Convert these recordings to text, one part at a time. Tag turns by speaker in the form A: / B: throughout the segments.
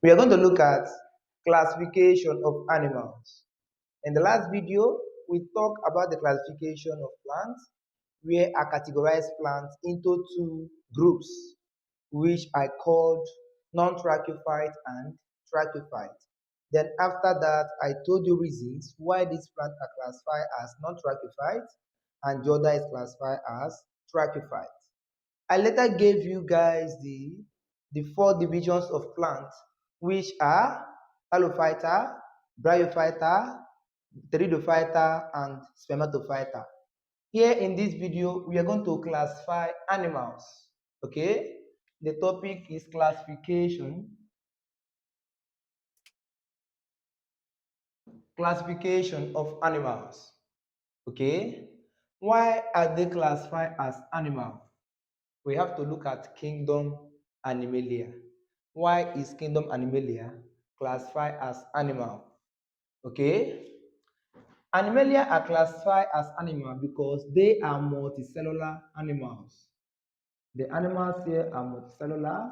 A: We are going to look at classification of animals. In the last video, we talked about the classification of plants, where I categorized plants into two groups, which I called non-trachophyte and trachophyte. Then after that, I told you reasons why these plants are classified as non-trachophyte and the other is classified as trachophyte. I later gave you guys the four divisions of plants, which are halophyta, bryophyta, pteridophyta, and spermatophyta. Here in this video, we are going to classify animals. Okay? The topic is classification of animals. Okay? Why are they classified as animals? We have to look at kingdom Animalia. Why is kingdom Animalia classified as animal? Okay? Animalia are classified as animal because they are multicellular animals. The animals here are multicellular.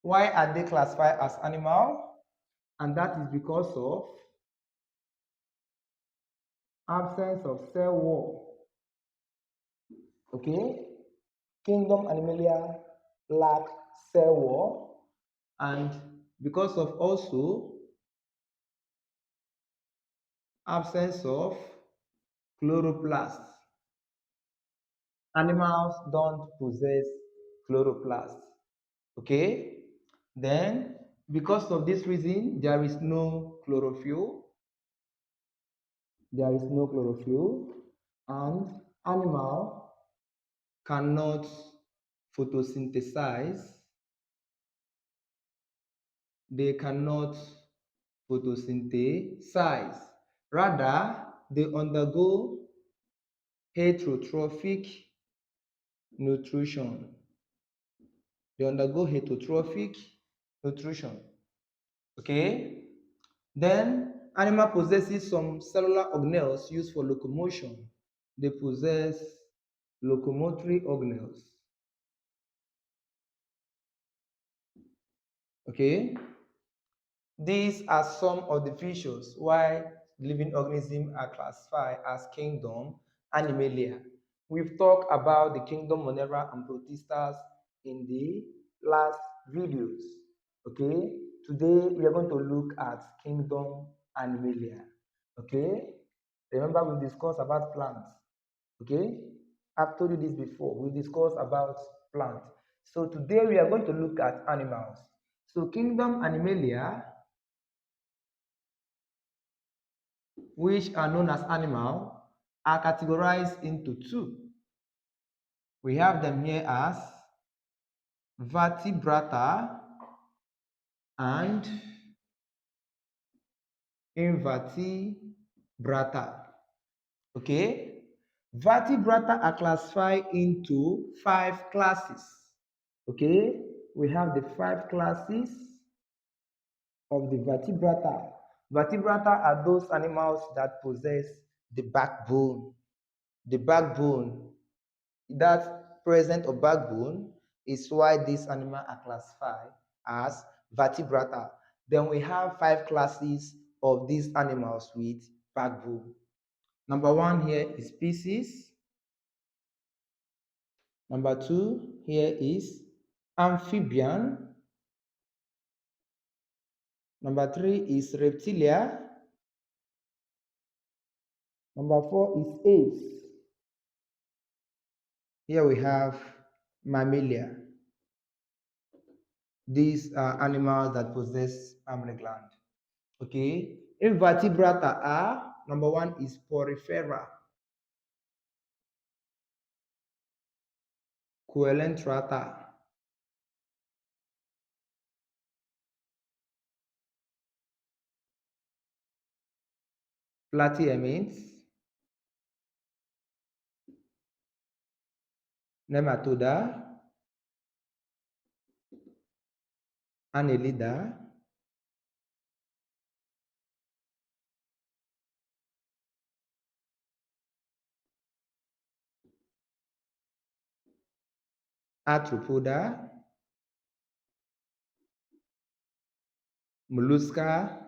A: Why are they classified as animal? And that is because of absence of cell wall. Okay? Kingdom Animalia lack cell wall, and because of also absence of chloroplast. Animals don't possess chloroplast. Okay? Then, because of this reason, there is no chlorophyll. There is no chlorophyll, and animal cannot photosynthesize. They cannot photosynthesize. Rather, they undergo heterotrophic nutrition. They undergo heterotrophic nutrition. Okay? Then, animal possesses some cellular organelles used for locomotion. They possess locomotory organelles. Okay? These are some of the features why living organisms are classified as kingdom Animalia. We've talked about the kingdom Monera and Protistas in the last videos. Okay, today we are going to look at kingdom Animalia. Okay, remember we discussed about plants. Okay, I've told you this before. We discussed about plants. So today we are going to look at animals. So kingdom Animalia, which are known as animal, are categorized into two. We have them here as vertebrata and invertebrata. Okay? Vertebrata are classified into 5 classes. Okay? We have the 5 classes of the vertebrata. Vertebrata are those animals that possess the backbone. The backbone, that present of backbone is why these animals are classified as vertebrata. Then we have 5 classes of these animals with backbone. Number 1 here is species. Number 2 here is amphibian. Number 3 is reptilia. Number 4 is apes. Here we have mammalia. These are animals that possess mammary gland. Okay, invertebrata are, number 1 is porifera, coelentrata, platyhelminths, nematoda, annelida, arthropoda, mollusca,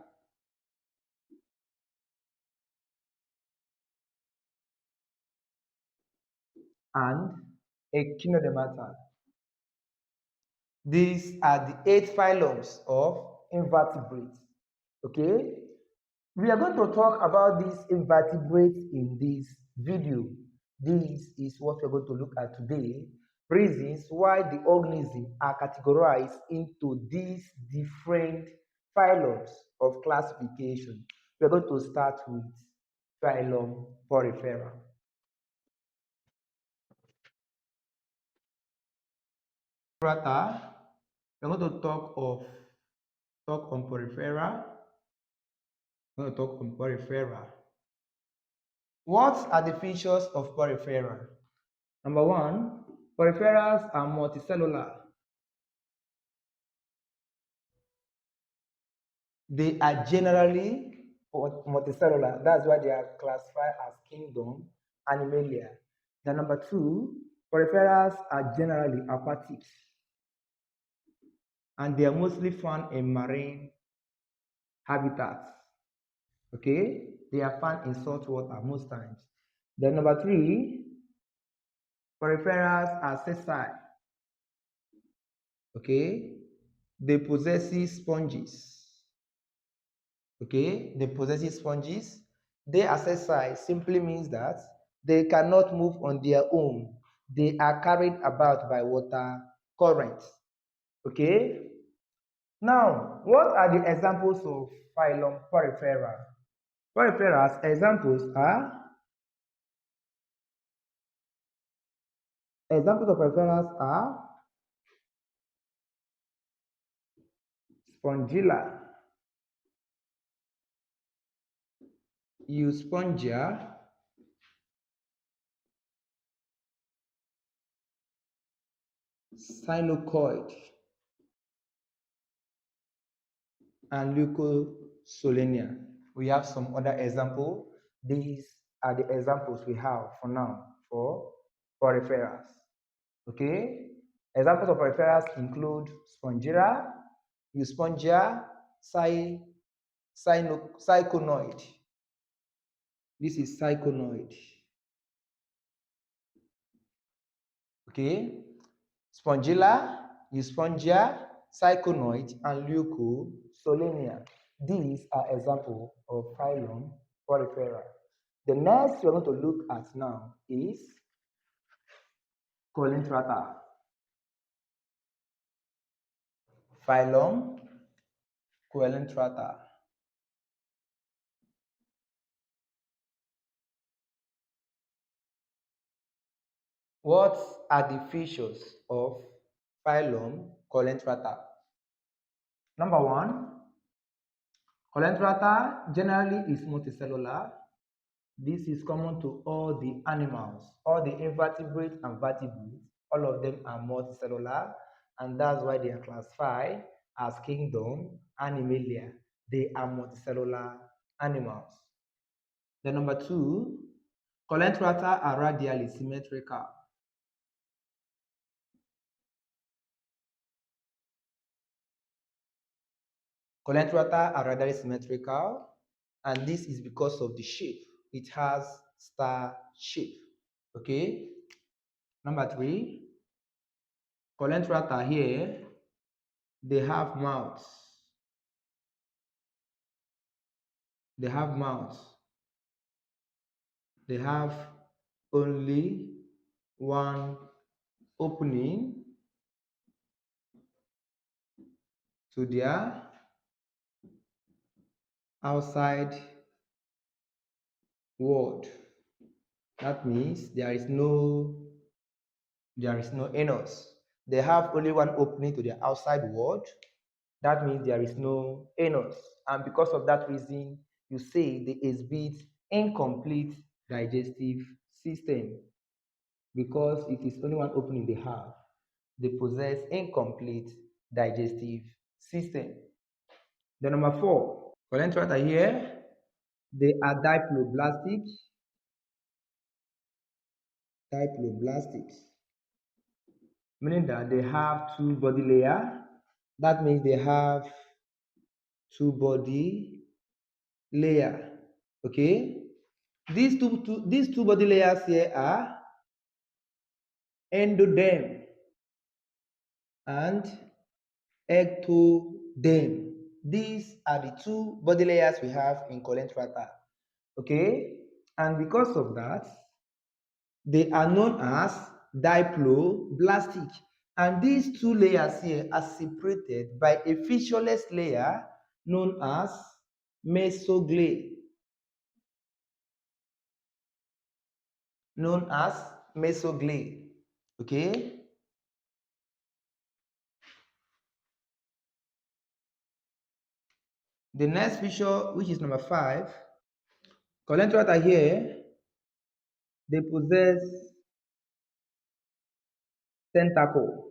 A: and echinodermata. These are the 8 phylums of invertebrates. Okay, we are going to talk about these invertebrates in this video. This is what we're going to look at today. Reasons why the organisms are categorized into these different phylums of classification. We're going to start with phylum Porifera. We're going to talk on Porifera. We're going to talk on Porifera. What are the features of Porifera? Number one, Poriferas are multicellular. They are generally multicellular. That's why they are classified as kingdom Animalia. Then number two, Poriferas are generally aquatic, and they are mostly found in marine habitats. Okay, they are found in salt water most times. Then number three, Poriferas are sessile. Okay, they possess sponges. Okay, they possess sponges. They are sessile simply means that they cannot move on their own. They are carried about by water currents. Okay. Now, what are the examples of phylum Porifera? Porifera's examples of Poriferas are Spongilla, Euspongia, Sinucoid, and Leucosolenia. We have some other examples. These are the examples we have for now for Poriferas. Okay, examples of Poriferas include Spongira, Euspongia, Syconoid. This is Syconoid. Okay, Spongilla, Euspongia, Syconoid, and Leucosolenia. These are examples of phylum Porifera. The next we're going to look at now is Coelenterata. Phylum Coelenterata. What are the features of phylum Coelenterata? Number one, Coelenterata generally is multicellular. This is common to all the animals, all the invertebrates and vertebrates. All of them are multicellular, and that's why they are classified as kingdom Animalia. They are multicellular animals. Then number two, Coelenterata are radially symmetrical. Coelenterata are radially symmetrical, and this is because of the shape. It has star shape. Okay. Number three, Coelenterata here, they have mouths. They have mouths. They have only one opening to their outside word. That means there is no anus. They have only one opening to their outside word. That means there is no anus. And because of that reason, you say they exhibit incomplete digestive system. Because it is only one opening they have, they possess incomplete digestive system. The number four, Coelenterata here, they are diploblastic, meaning that they have two body layers. That means they have two body layer. Okay, these two body layers here are endoderm and ectoderm. These are the two body layers we have in Colentrata. Okay, and because of that, they are known as diploblastic. And these two layers here are separated by a featureless layer known as mesoglae. Known as mesoglae. Okay. The next feature, which is number 5, colentrata here, they possess tentacle.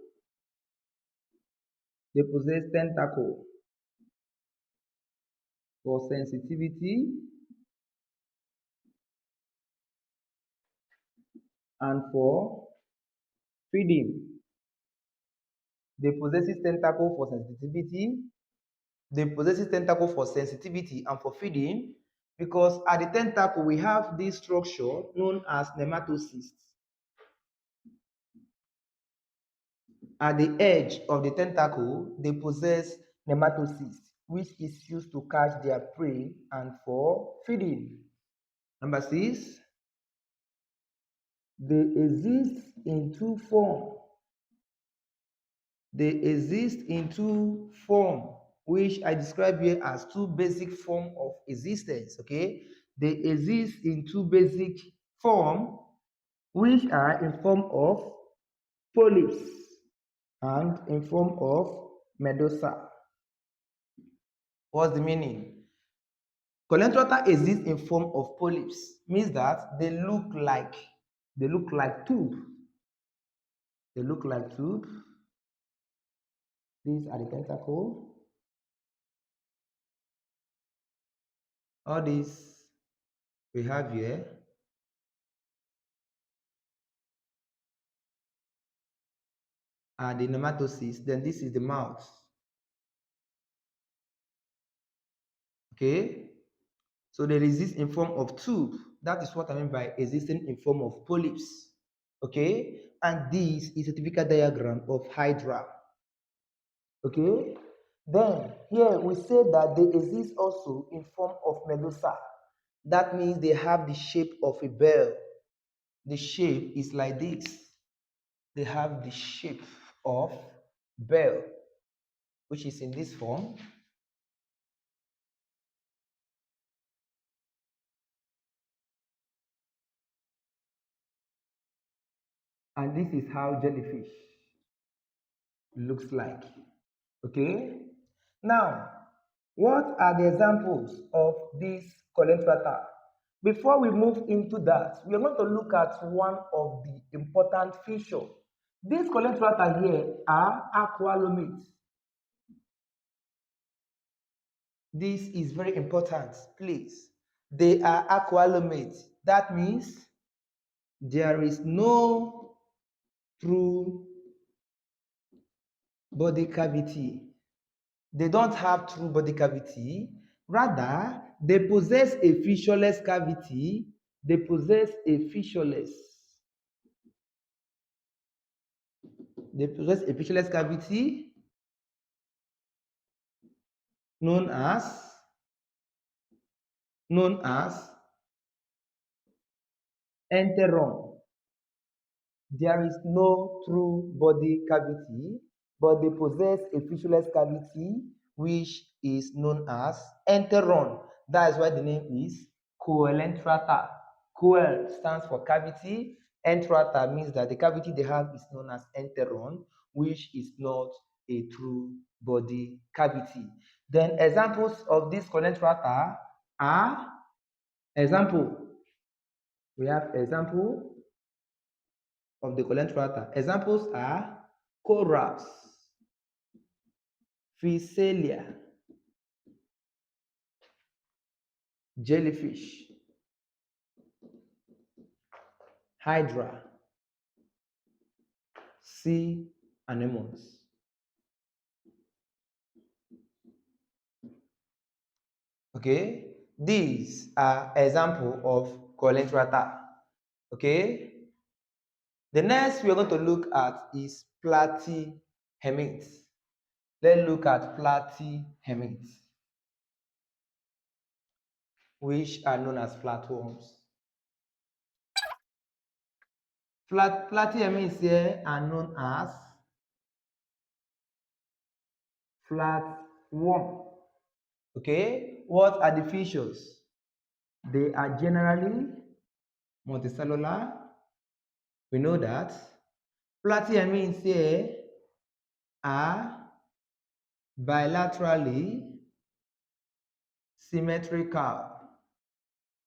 A: They possess tentacle for sensitivity and for feeding. They possess tentacle for sensitivity. They possess tentacle for sensitivity and for feeding, because at the tentacle we have this structure known as nematocysts. At the edge of the tentacle, they possess nematocysts, which is used to catch their prey and for feeding. Number 6, they exist in two forms. They exist in two forms, which I describe here as two basic forms of existence. Okay, they exist in two basic forms, which are in form of polyps and in form of medusa. What's the meaning? Colentrata exists in form of polyps, means that they look like tube. They look like tube. These are the tentacle. All these we have here are the nematocysts. Then this is the mouth. Okay, so they exist in form of tube. That is what I mean by existing in form of polyps. Okay, and this is a typical diagram of hydra. Okay, then here we say that they exist also in form of medusa. That means they have the shape of a bell. The shape is like this. They have the shape of bell, which is in this form. And this is how jellyfish looks like. Okay, now what are the examples of this colentrata? Before we move into that, we are going to look at one of the important features. These colentrata here are aqualomates. This is very important, please. They are aqualomates. That means there is no true body cavity. They don't have true body cavity. Rather, they possess a featureless cavity. They possess a featureless. They possess a featureless cavity known as enteron. There is no true body cavity, but they possess a featureless cavity which is known as enteron. That is why the name is coelentrata. Coel stands for cavity. Entrata means that the cavity they have is known as enteron, which is not a true body cavity. Then examples of this coelentrata are example. We have example of the coelentrata. Examples are corals, physalia, jellyfish, hydra, sea anemones. Okay, these are example of coletrata. Okay, the next we are going to look at is platyhelminths. Let's look at platyhelminths, which are known as flatworms. Platyhelminths here are known as flatworm. Okay, what are the features? They are generally multicellular. We know that. Platyhelminths here are bilaterally symmetrical.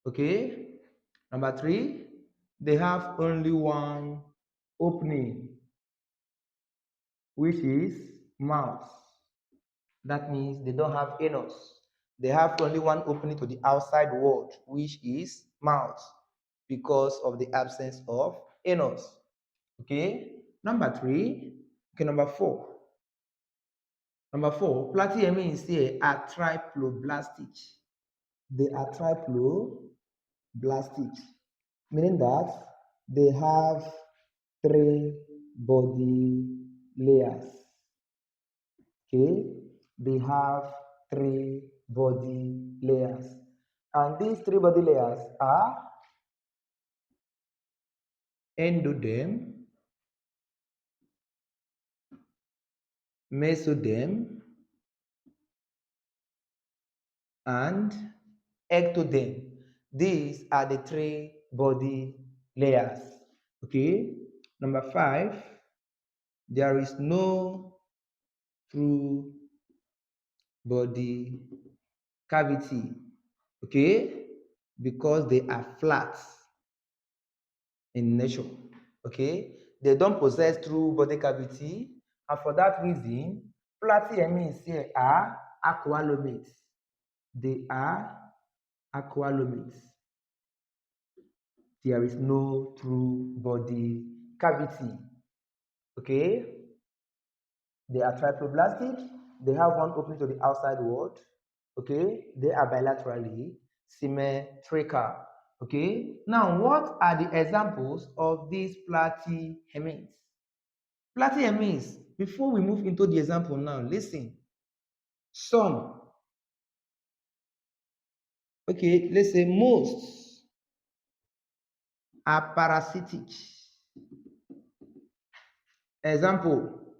A: Okay. Number three, they have only one opening, which is mouth. That means they don't have anus. They have only one opening to the outside world, which is mouth, because of the absence of anus. Okay. Number three. Okay. Number four. Platyhelminths here are triploblastic. They are triploblastic, meaning that they have three body layers. Okay, they have three body layers, and these three body layers are endoderm, mesoderm, and ectoderm. These are the three body layers. Okay, number five, there is no true body cavity. Okay, because they are flat in nature. Okay, they don't possess true body cavity, and for that reason, platyhelminths here are aqualomates. They are aqualomates. There is no true body cavity. Okay, they are triploblastic. They have one opening to the outside world. Okay, they are bilaterally symmetrical. Okay, now what are the examples of these platyhelminths? Platyhelminths, before we move into the example now, listen. Some, okay, let's say most are parasitic. Example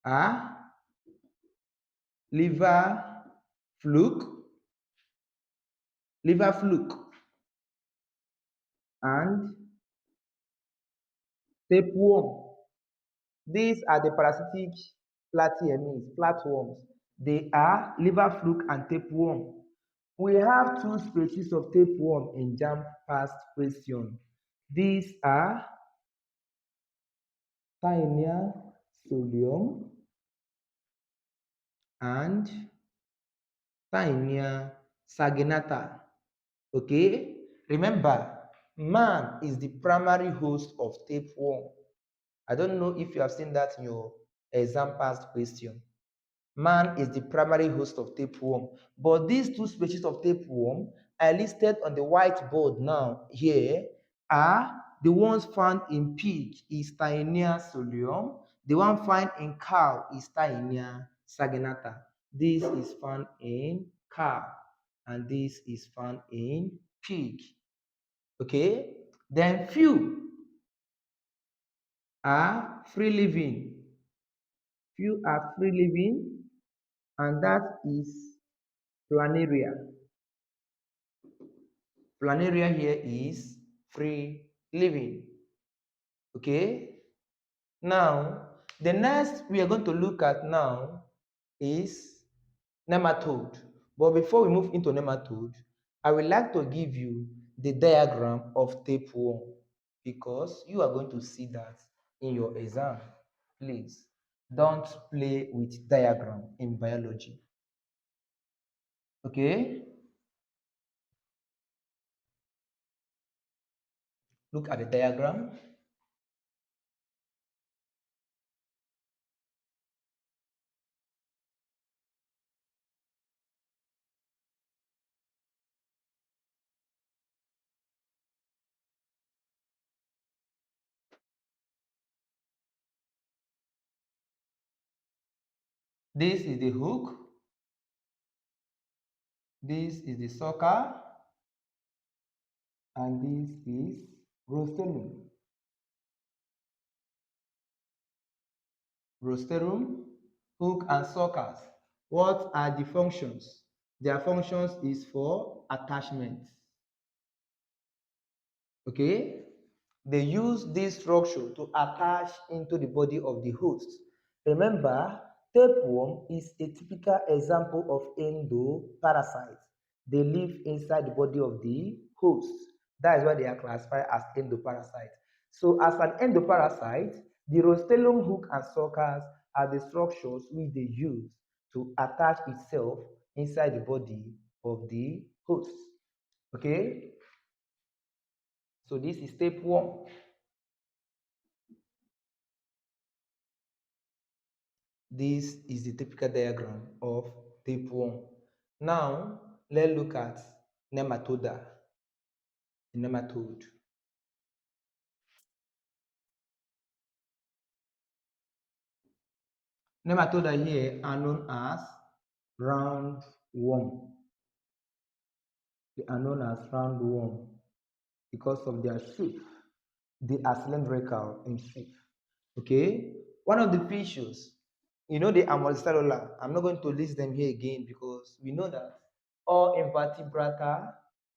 A: are liver fluke, and tapeworm. These are the parasitic platyhelminths, flatworms. They are liver fluke and tapeworm. We have two species of tapeworm in JAMB past question. These are Taenia solium and Taenia saginata. Okay, remember, man is the primary host of tapeworm. I don't know if you have seen that in your exam past question. Man is the primary host of tapeworm, but these two species of tapeworm are listed on the whiteboard now here are the ones found in pig is Taenia solium, the one found in cow is Taenia saginata. This is found in cow and this is found in pig. Okay, then few are free living. Few are free living, and that is planaria. Planaria here is free living. Okay. Now, the next we are going to look at now is nematode. But before we move into nematode, I would like to give you the diagram of tapeworm because you are going to see that in your exam. Please don't play with diagram in biology. Okay? Look at the diagram. This is the hook. This is the sucker. And this is rostrum. Rostrum, hook and suckers. What are the functions? Their functions is for attachment. Okay? They use this structure to attach into the body of the host. Remember, tapeworm is a typical example of endoparasite. They live inside the body of the host. That is why they are classified as endoparasite. So as an endoparasite, the rostellum hook and suckers are the structures which they use to attach itself inside the body of the host. Okay? So this is tapeworm. This is the typical diagram of tapeworm. Now, let's look at nematoda, the nematode. Nematoda here are known as roundworm. They are known as roundworm because of their shape. They are cylindrical in shape. Okay, one of the features, they are multicellular. I'm not going to list them here again because we know that all invertebrata,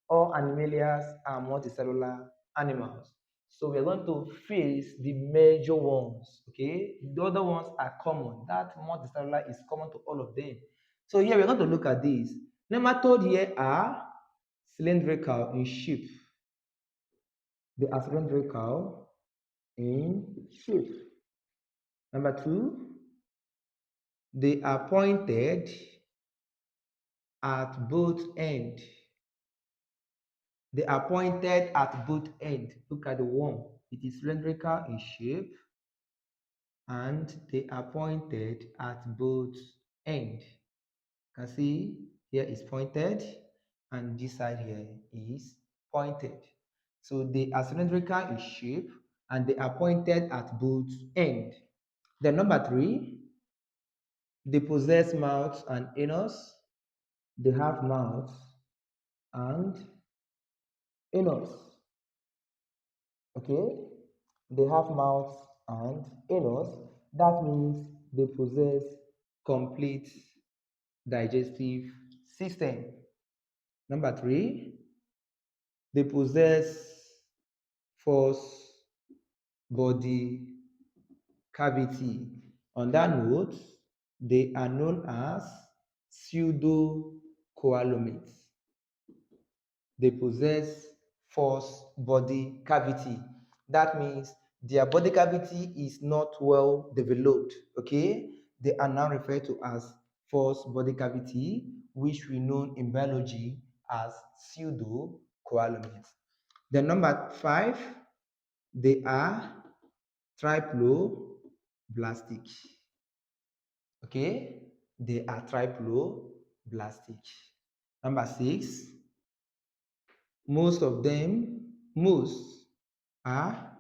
A: all animalias are multicellular animals. So we're going to face the major ones. Okay, the other ones are common. That multicellular is common to all of them. So here we're going to look at these. Nematode here are cylindrical in shape. They are cylindrical in shape. Number two, they are pointed at both ends. They are pointed at both ends. Look at the worm. It is cylindrical in shape and they are pointed at both ends. You can see here is pointed and this side here is pointed. So they are cylindrical in shape and they are pointed at both ends. Then number three, they possess mouth and anus. They have mouth and anus. Okay? They have mouth and anus. That means they possess complete digestive system. Number three, they possess false body cavity. On that note, they are known as pseudocoalomates. They possess false body cavity. That means their body cavity is not well developed. Okay, they are now referred to as false body cavity, which we know in biology as pseudocoalomates. The number five, they are triploblastic. Okay, they are triploblastic. Number six, most are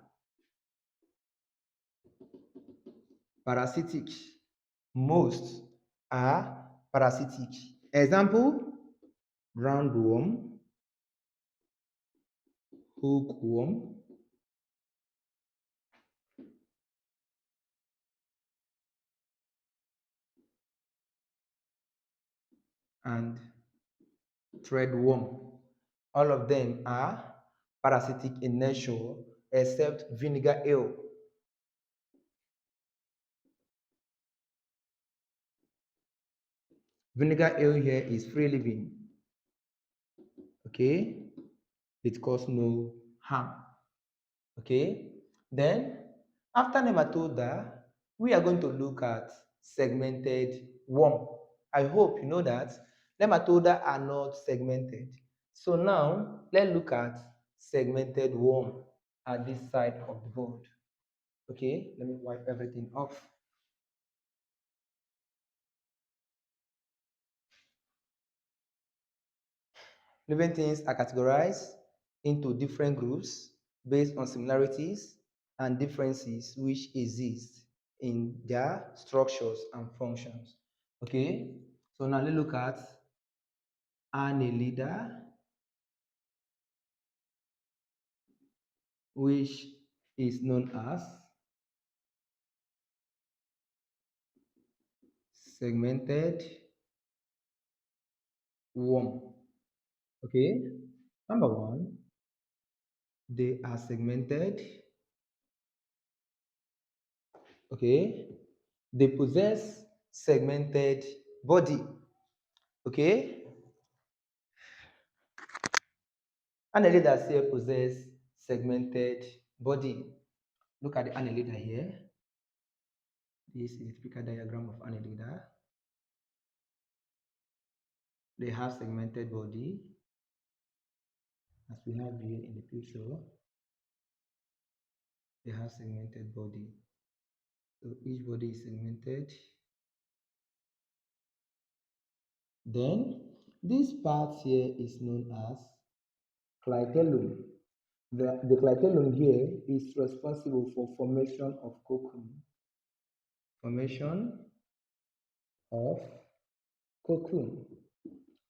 A: parasitic. Most are parasitic. Example, roundworm, hookworm, and threadworm. All of them are parasitic in nature except vinegar eel. Vinegar eel here is free living. Okay, it causes no harm. Okay, then after nematoda, we are going to look at segmented worm. I hope you know that nematoda are not segmented. So now let's look at segmented worm at this side of the board. Okay, let me wipe everything off. Living things are categorized into different groups based on similarities and differences which exist in their structures and functions. Okay, so now let's look at Annelida, which is known as segmented worm. Okay, number one, they are segmented. Okay, they possess segmented body. Okay, annelida here possess segmented body. Look at the annelida here. This is a typical diagram of annelida. They have segmented body, as we have here in the picture. They have segmented body. So each body is segmented. Then this part here is known as clitellum. The clitellum here is responsible for formation of cocoon. Formation of cocoon.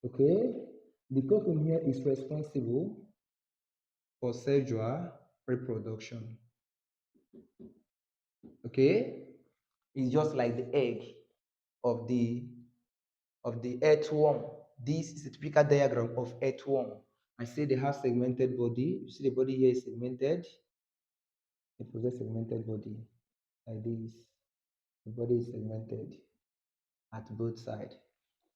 A: Okay, the cocoon here is responsible for sexual reproduction. Okay, it's just like the egg of the earthworm. This is a typical diagram of earthworm. I say they have segmented body. You see the body here is segmented. They possess segmented body like this. The body is segmented at both sides.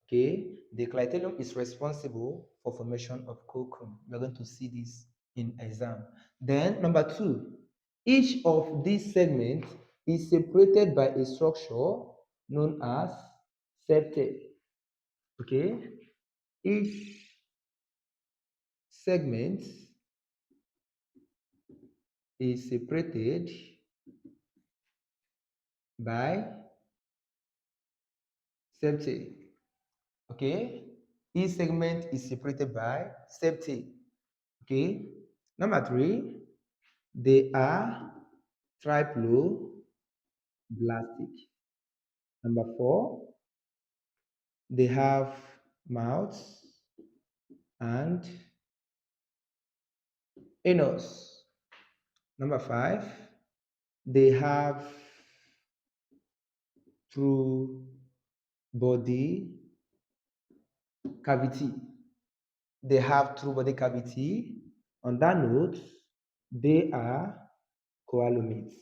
A: Okay, the clitellum is responsible for formation of cocoon. We're going to see this in exam. Then number two, each of these segments is separated by a structure known as septate. Okay, each segment is separated by septate. Okay, each segment is separated by septate. Okay, number three, they are triploblastic. Number four, they have mouths and anus. Number five, they have true body cavity. They have true body cavity. On that note, they are coalomates.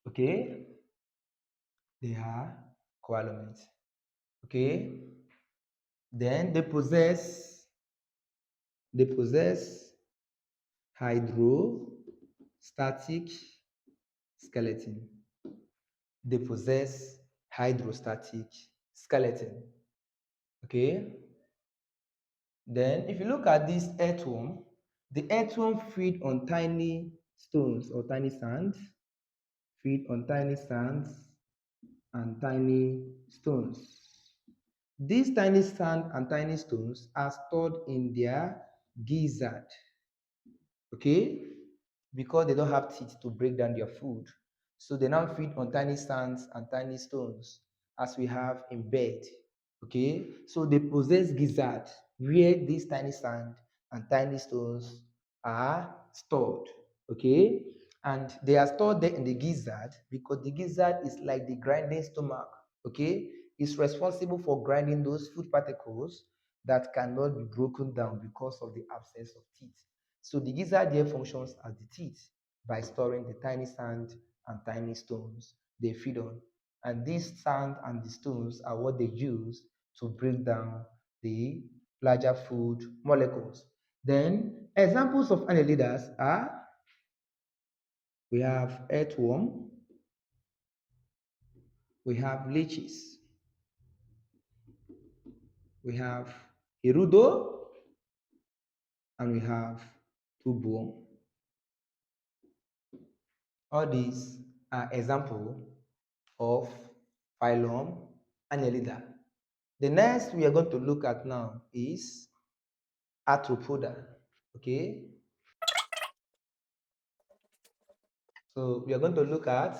A: Okay, they are coalomates. Okay, then they possess hydrostatic skeleton. They possess hydrostatic skeleton. Okay, then if you look at this earthworm, the earthworm feed on tiny stones or tiny sands, feed on tiny sands and tiny stones. These tiny sand and tiny stones are stored in their gizzard, okay, because they don't have teeth to break down their food. So they now feed on tiny sands and tiny stones as we have in bed. Okay, so they possess gizzard where these tiny sand and tiny stones are stored. Okay, and they are stored there in the gizzard because the gizzard is like the grinding stomach. Okay, it's responsible for grinding those food particles that cannot be broken down because of the absence of teeth. So the gizzard there functions as the teeth by storing the tiny sand and tiny stones they feed on. And these sand and the stones are what they use to break down the larger food molecules. Then examples of annelidas are, we have earthworm, we have leeches, we have hirudo, and we have tubeworm. All these are examples of phylum Annelida. The next we are going to look at now is Arthropoda. Okay, so we are going to look at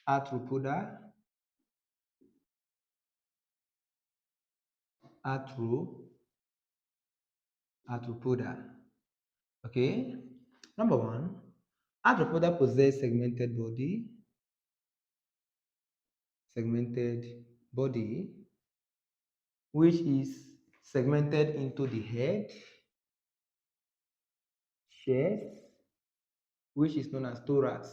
A: Arthropoda. arthropoda. Okay. Number one, arthropoda possess segmented body, which is segmented into the head, chest, which is known as thorax,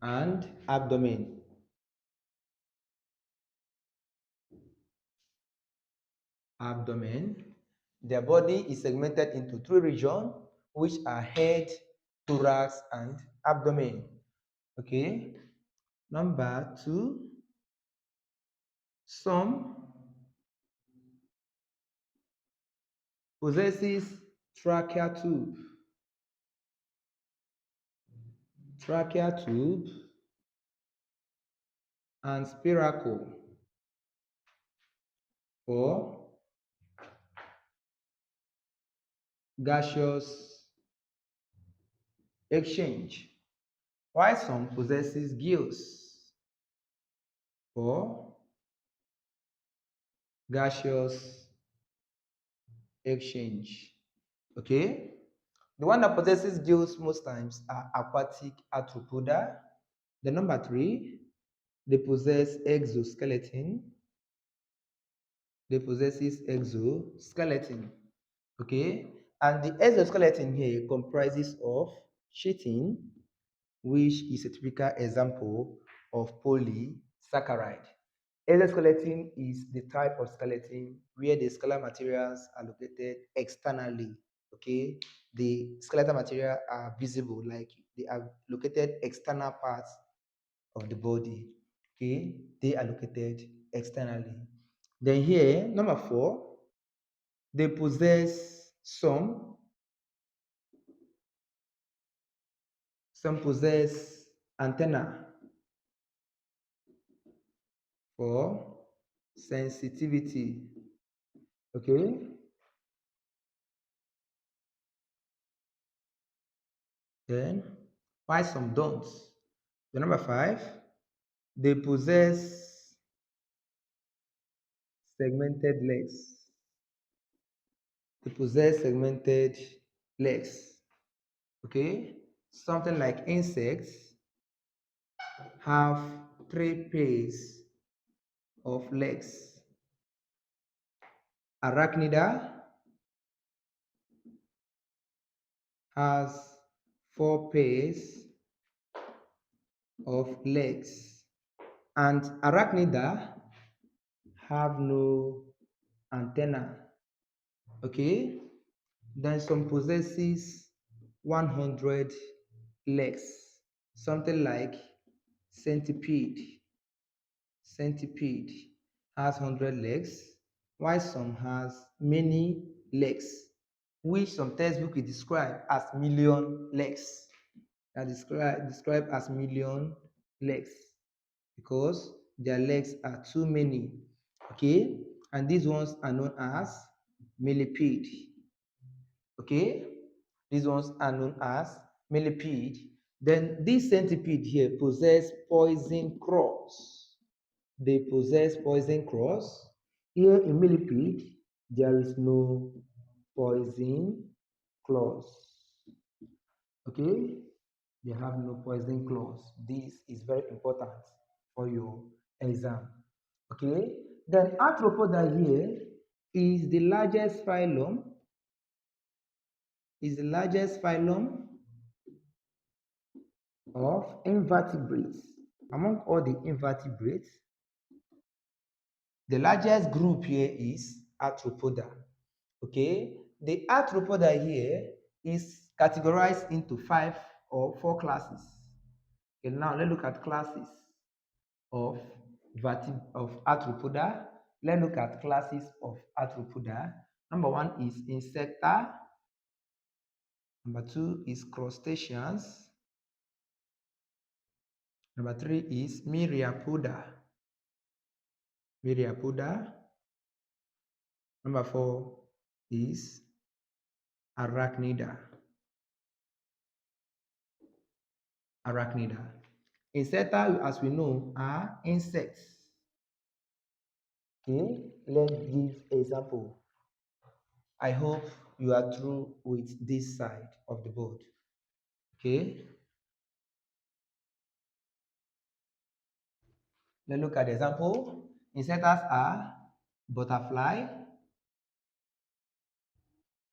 A: and abdomen. Their body is segmented into three regions, which are head, thorax, and abdomen. Okay. Number two, some possesses tracheal tube and spiracle for gaseous exchange, while some possesses gills for gaseous exchange. Okay. The one that possesses gills most times are aquatic arthropoda. The number three, they possess exoskeleton. They possesses exoskeleton. Okay. And the exoskeleton here comprises of chitin, which is a typical example of polysaccharide. Exoskeleton is the type of skeleton where the skeletal materials are located externally. Okay, the skeletal material are visible, like they are located external parts of the body. Okay, they are located externally. Then here, number four, they possess some possess antenna for sensitivity. Okay. Then why some don't? The number five, they possess segmented legs. They possess segmented legs. Okay. Something like insects have three pairs of legs. Arachnida has four pairs of legs, and arachnida have no antenna. Okay. Then some possesses 100 legs, something like centipede. Centipede has 100 legs, while some has many legs, which some textbook will describe as million legs. Are described as million legs because their legs are too many. Okay, and these ones are known as millipede. Okay, these ones are known as millipede. Then this centipede here possess poison claws. They possess poison claws. Here in millipede, there is no poison claws. Okay, they have no poison claws. This is very important for your exam. Okay, then arthropoda here is the largest phylum of invertebrates. Among all the invertebrates, the largest group here is arthropoda. Okay, the arthropoda here is categorized into 5 or 4 classes. Okay, now let's look at classes of arthropoda. Let's look at classes of arthropoda. Number one is insecta. Number two is crustaceans. Number three is myriapoda. Number four is arachnida. Insecta, as we know, are insects. Okay, let's give example. I hope you are through with this side of the board. Okay, let's look at the example. Insects are butterfly,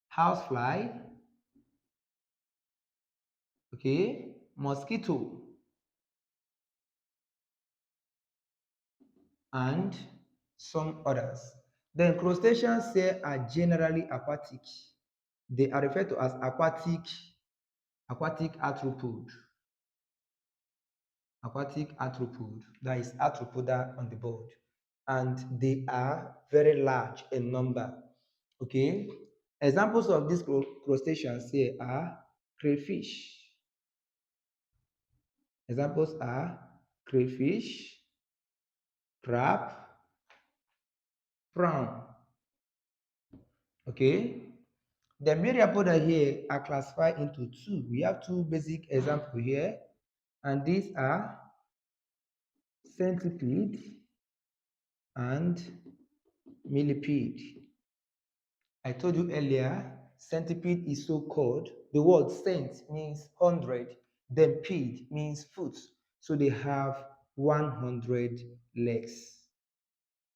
A: housefly, okay, mosquito, and some others. Then crustaceans here are generally aquatic. They are referred to as aquatic arthropod. Aquatic arthropod. That is arthropoda on the board. And they are very large in number. Okay. Examples of these crustaceans here are crayfish. Examples are crayfish, crab, prawn. Okay. The myriapoda here are classified into two. We have two basic examples here, and these are centipede and millipede. I told you earlier, centipede is so called. The word cent means 100, then pede means foot. So they have 100 legs.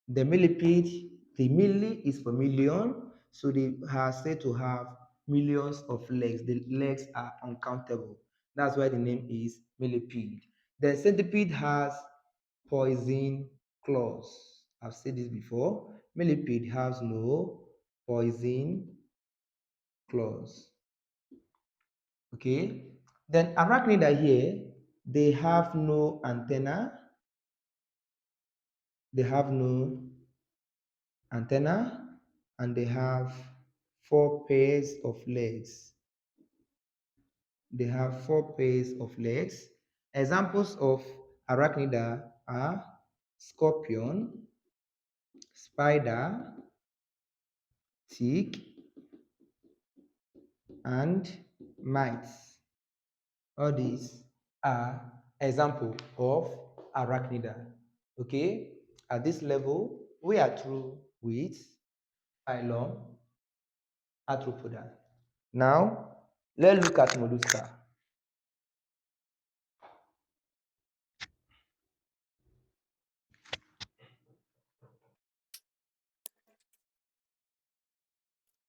A: The millipede, the milli is for million, so they are said to have millions of legs. The legs are uncountable. That's why the name is millipede. The centipede has poison claws. I've said this before. Millipede has no poison claws. Okay. Then arachnida here, they have no antenna. They have no antenna, and they have four pairs of legs. They have four pairs of legs. Examples of arachnida are scorpion, spider, tick, and mites. All these are example of arachnida. Okay, at this level, we are through with phylum Arthropoda. Now, let's look at mollusca.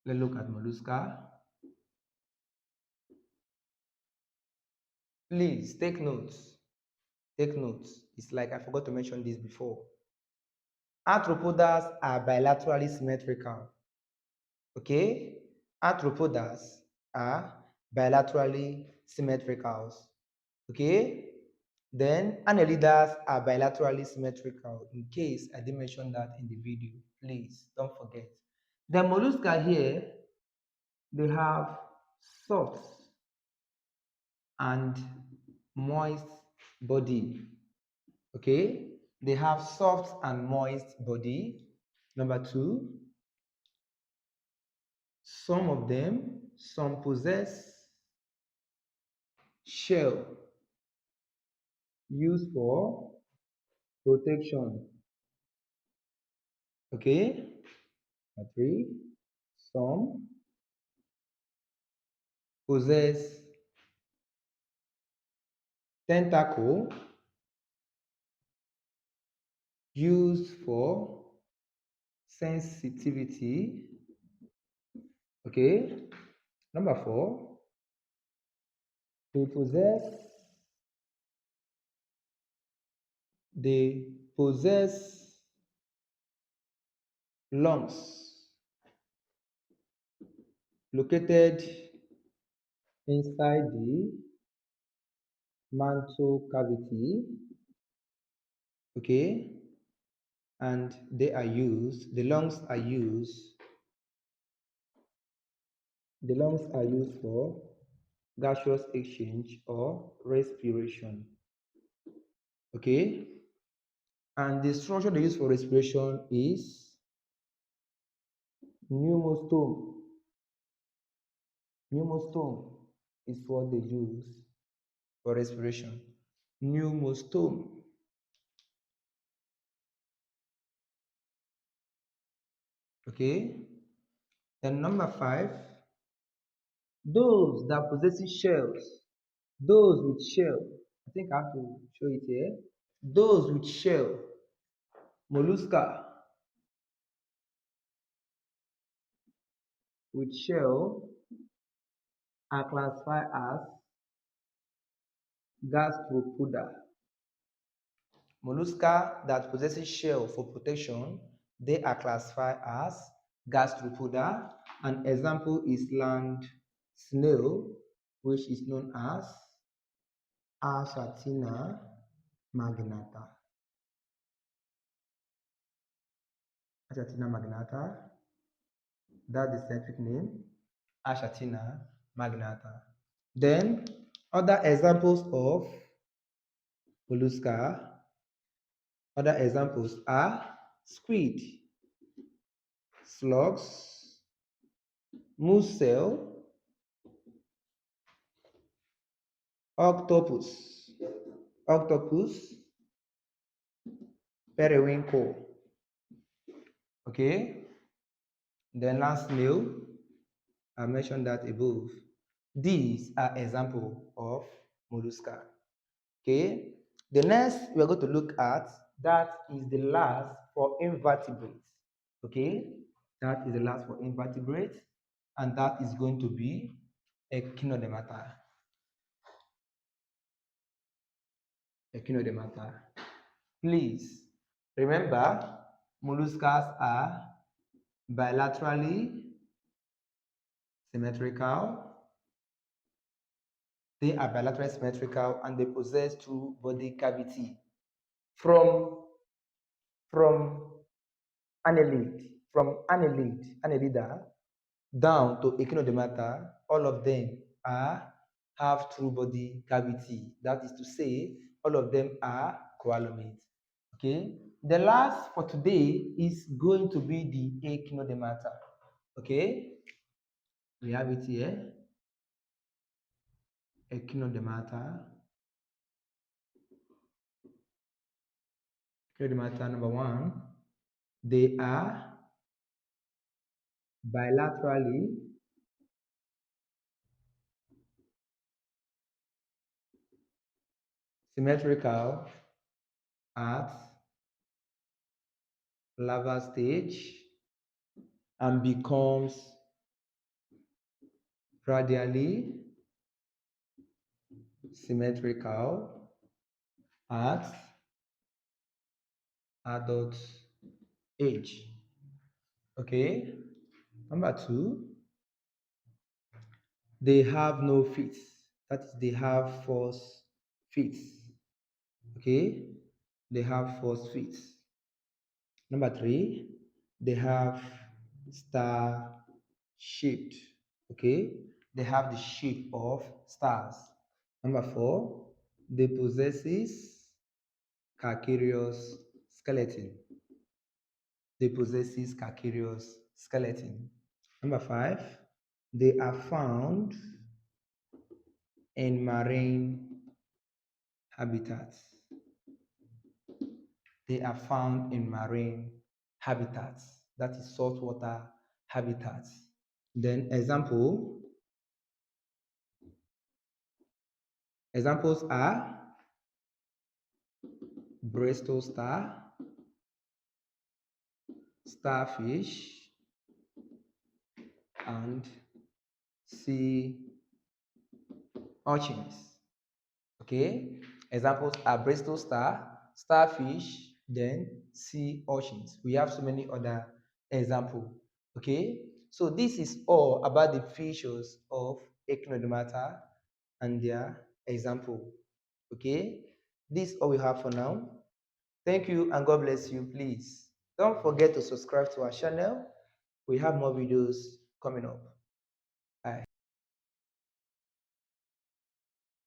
A: Let's look at mollusca. Please take notes. Take notes. It's like I forgot to mention this before. Arthropodas are bilaterally symmetrical. Okay? Arthropodas are bilaterally symmetrical. Okay? Then annelidas are bilaterally symmetrical. In case I didn't mention that in the video, please don't forget. The mollusca here, they have soft and moist body. Okay? They have soft and moist body. Number two, some possess shell used for protection. Okay? Number three, some possess tentacle used for sensitivity. Okay? Number four, they possess they possess lungs located inside the mantle cavity. Okay? And the lungs are used for gaseous exchange or respiration. Okay? And the structure they use for respiration is pneumostome. Pneumostome is what they use for respiration. Pneumostome. Okay. Then number 5, those that possesses shells, those with shell. I think I have to show it here. Those with shell, mollusca with shell are classified as gastropoda. Mollusca that possesses shell for protection, they are classified as gastropoda. An example is land snail, which is known as Achatina magnata. Achatina magnata, that's the scientific name, Achatina magnata. Then, other examples of mollusca, other examples are squid, slugs, mussel, octopus, periwinkle. Okay, then last snail, I mentioned that above. These are examples of mollusca. Okay, the next we are going to look at, that is the last for invertebrates. Okay, that is the last for invertebrates, and that is going to be echinodermata. Echinodermata. Please remember, molluscas are bilaterally symmetrical. They are bilaterally symmetrical and they possess two body cavity. From annelid, annelida down to echinodermata, all of them have true body cavity. That is to say, all of them are coalomates. Okay. The last for today is going to be the echinodermata. Okay. We have it here. Echinodermata. Echinodermata number 1. They are bilaterally symmetrical at larval stage and becomes radially symmetrical at adult age. Okay. Number 2, they have no feet. That is, they have false feet. Okay. They have false feet. Number 3, they have star shaped. Okay. They have the shape of stars. Number 4, they possesses calcareous skeleton. They possesses calcareous skeleton. Number 5, they are found in marine habitats. They are found in marine habitats. That is saltwater habitats. Then examples are Bristol star, starfish, and sea urchins. Okay, examples are Bristol star, starfish, then sea urchins. We have so many other examples. Okay, so this is all about the features of echinodermata and their example. Okay, this is all we have for now. Thank you and God bless you. Please don't forget to subscribe to our channel. We have more videos coming up.